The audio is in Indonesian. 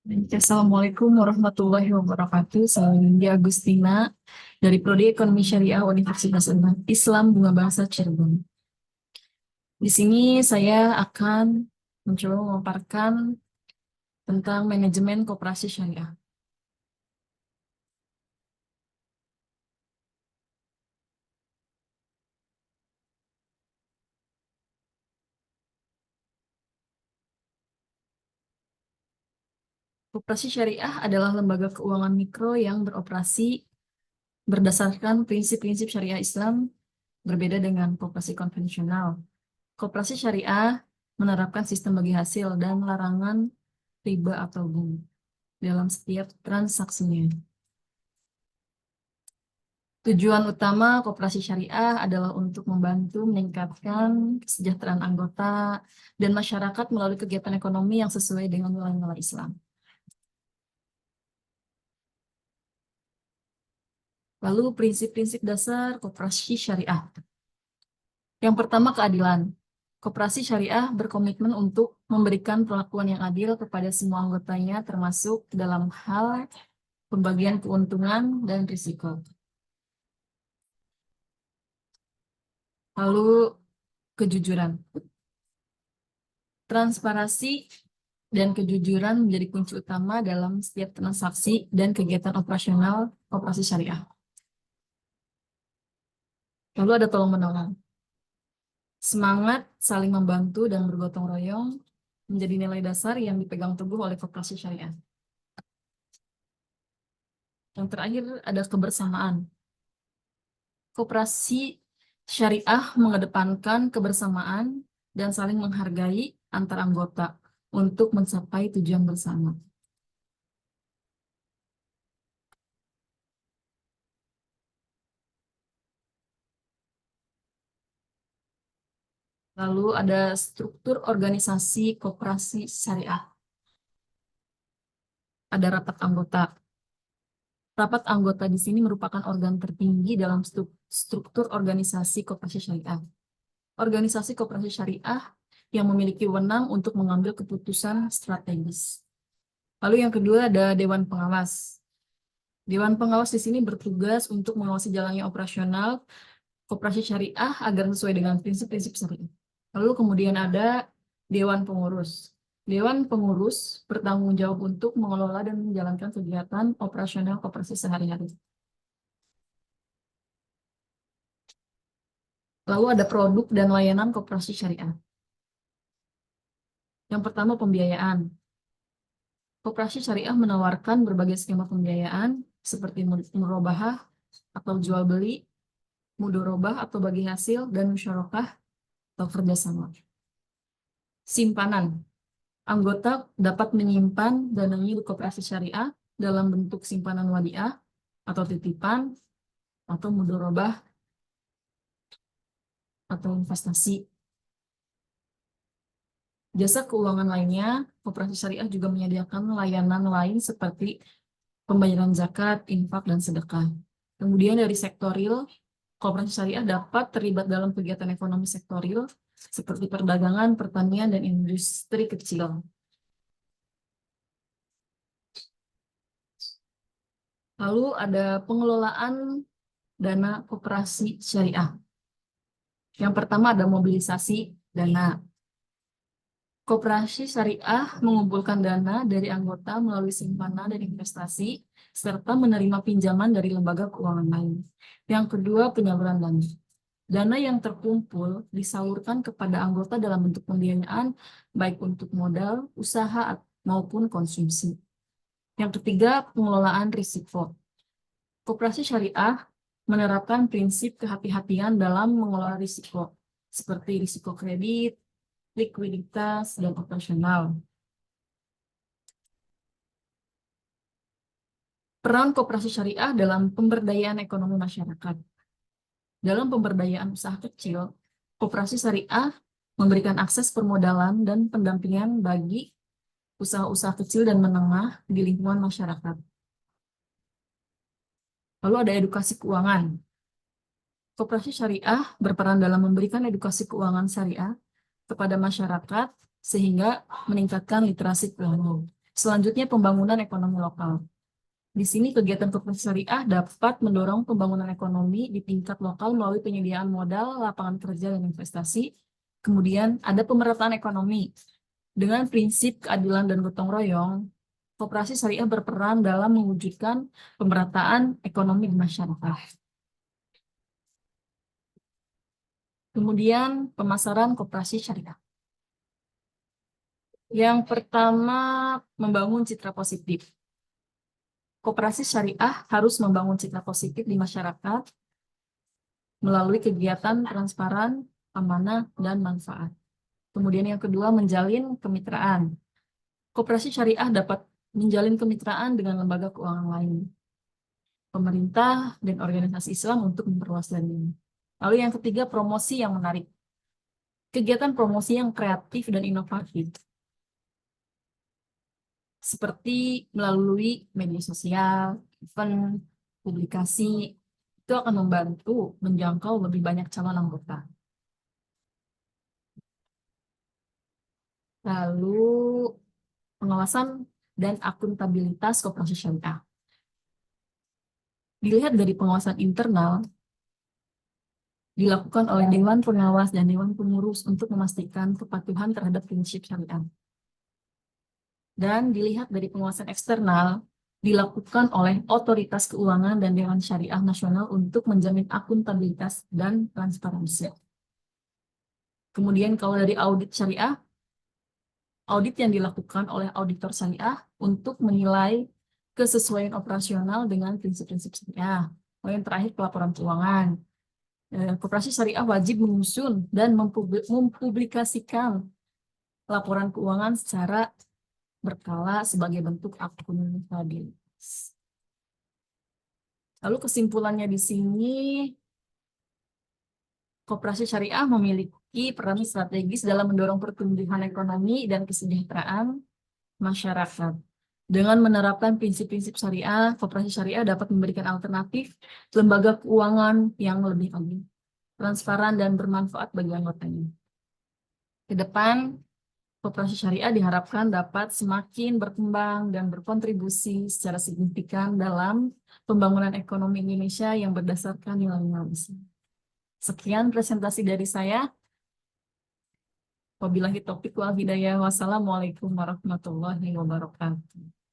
Assalamualaikum warahmatullahi wabarakatuh. Saya Nindya Agustina dari Prodi Ekonomi Syariah Universitas Islam Bunga Bangsa Cirebon. Di sini saya akan mencoba memaparkan tentang manajemen koperasi syariah. Koperasi syariah adalah lembaga keuangan mikro yang beroperasi berdasarkan prinsip-prinsip syariah Islam berbeda dengan koperasi konvensional. Koperasi syariah menerapkan sistem bagi hasil dan larangan riba atau bunga dalam setiap transaksinya. Tujuan utama koperasi syariah adalah untuk membantu meningkatkan kesejahteraan anggota dan masyarakat melalui kegiatan ekonomi yang sesuai dengan nilai-nilai Islam. Lalu prinsip-prinsip dasar koperasi syariah. Yang pertama, keadilan. Koperasi syariah berkomitmen untuk memberikan perlakuan yang adil kepada semua anggotanya, termasuk dalam hal pembagian keuntungan dan risiko. Lalu kejujuran. Transparansi dan kejujuran menjadi kunci utama dalam setiap transaksi dan kegiatan operasional koperasi syariah. Lalu ada tolong-menolong. Semangat saling membantu dan bergotong royong menjadi nilai dasar yang dipegang teguh oleh koperasi syariah. Yang terakhir ada kebersamaan. Koperasi syariah mengedepankan kebersamaan dan saling menghargai antar anggota untuk mencapai tujuan bersama. Lalu ada struktur organisasi koperasi syariah. Ada rapat anggota. Rapat anggota di sini merupakan organ tertinggi dalam struktur organisasi koperasi syariah. Organisasi koperasi syariah yang memiliki wewenang untuk mengambil keputusan strategis. Lalu yang kedua ada Dewan Pengawas. Dewan Pengawas di sini bertugas untuk mengawasi jalannya operasional koperasi syariah agar sesuai dengan prinsip-prinsip syariah. Lalu kemudian ada Dewan Pengurus. Dewan Pengurus bertanggung jawab untuk mengelola dan menjalankan kegiatan operasional koperasi sehari-hari. Lalu ada produk dan layanan koperasi syariah. Yang pertama, pembiayaan. Koperasi syariah menawarkan berbagai skema pembiayaan seperti murabahah atau jual beli, mudorobah atau bagi hasil, dan musyarakah atau kerjasama. Simpanan. Anggota dapat menyimpan dananya di koperasi syariah dalam bentuk simpanan wadiah atau titipan atau mudorobah atau investasi. Jasa keuangan lainnya, koperasi syariah juga menyediakan layanan lain seperti pembayaran zakat, infak, dan sedekah. Kemudian dari sektor real, koperasi syariah dapat terlibat dalam kegiatan ekonomi sektor real seperti perdagangan, pertanian, dan industri kecil. Lalu ada pengelolaan dana koperasi syariah. Yang pertama ada mobilisasi dana. Koperasi syariah mengumpulkan dana dari anggota melalui simpanan dan investasi, serta menerima pinjaman dari lembaga keuangan lain. Yang kedua, penyaluran dana. Dana yang terkumpul disalurkan kepada anggota dalam bentuk pembiayaan, baik untuk modal, usaha, maupun konsumsi. Yang ketiga, pengelolaan risiko. Koperasi syariah menerapkan prinsip kehati-hatian dalam mengelola risiko, seperti risiko kredit, likuiditas, dan operasional. Peran koperasi syariah dalam pemberdayaan ekonomi masyarakat. Dalam pemberdayaan usaha kecil, koperasi syariah memberikan akses permodalan dan pendampingan bagi usaha-usaha kecil dan menengah di lingkungan masyarakat. Lalu ada edukasi keuangan. Koperasi syariah berperan dalam memberikan edukasi keuangan syariah kepada masyarakat sehingga meningkatkan literasi keuangan. Selanjutnya, pembangunan ekonomi lokal. Di sini kegiatan koperasi syariah dapat mendorong pembangunan ekonomi di tingkat lokal melalui penyediaan modal, lapangan kerja, dan investasi. Kemudian ada pemerataan ekonomi. Dengan prinsip keadilan dan gotong royong, koperasi syariah berperan dalam mewujudkan pemerataan ekonomi di masyarakat. Kemudian pemasaran koperasi syariah. Yang pertama, membangun citra positif. Koperasi syariah harus membangun citra positif di masyarakat melalui kegiatan transparan, amanah, dan manfaat. Kemudian yang kedua, menjalin kemitraan. Koperasi syariah dapat menjalin kemitraan dengan lembaga keuangan lain, pemerintah, dan organisasi Islam untuk memperluas jaringan. Lalu yang ketiga, promosi yang menarik. Kegiatan promosi yang kreatif dan inovatif, seperti melalui media sosial, event, publikasi, itu akan membantu menjangkau lebih banyak calon anggota. Lalu pengawasan dan akuntabilitas koperasi syariah. Dilihat dari pengawasan internal, dilakukan oleh Dewan Pengawas dan Dewan Pengurus untuk memastikan kepatuhan terhadap prinsip syariah. Dan dilihat dari pengawasan eksternal, dilakukan oleh Otoritas Keuangan dan Dewan Syariah Nasional untuk menjamin akuntabilitas dan transparansi. Kemudian kalau dari audit syariah, audit yang dilakukan oleh auditor syariah untuk menilai kesesuaian operasional dengan prinsip-prinsip syariah. Yang terakhir, pelaporan keuangan. Koperasi syariah wajib menyusun dan mempublikasikan laporan keuangan secara berkala sebagai bentuk akuntabilitas. Lalu kesimpulannya di sini, koperasi syariah memiliki peran strategis dalam mendorong pertumbuhan ekonomi dan kesejahteraan masyarakat. Dengan menerapkan prinsip-prinsip syariah, koperasi syariah dapat memberikan alternatif lembaga keuangan yang lebih adil, transparan, dan bermanfaat bagi anggotanya. Ke depan, koperasi syariah diharapkan dapat semakin berkembang dan berkontribusi secara signifikan dalam pembangunan ekonomi Indonesia yang berdasarkan nilai-nilai Islam. Sekian presentasi dari saya. Wabillahi taufiq wal hidayah. Wassalamualaikum warahmatullahi wabarakatuh.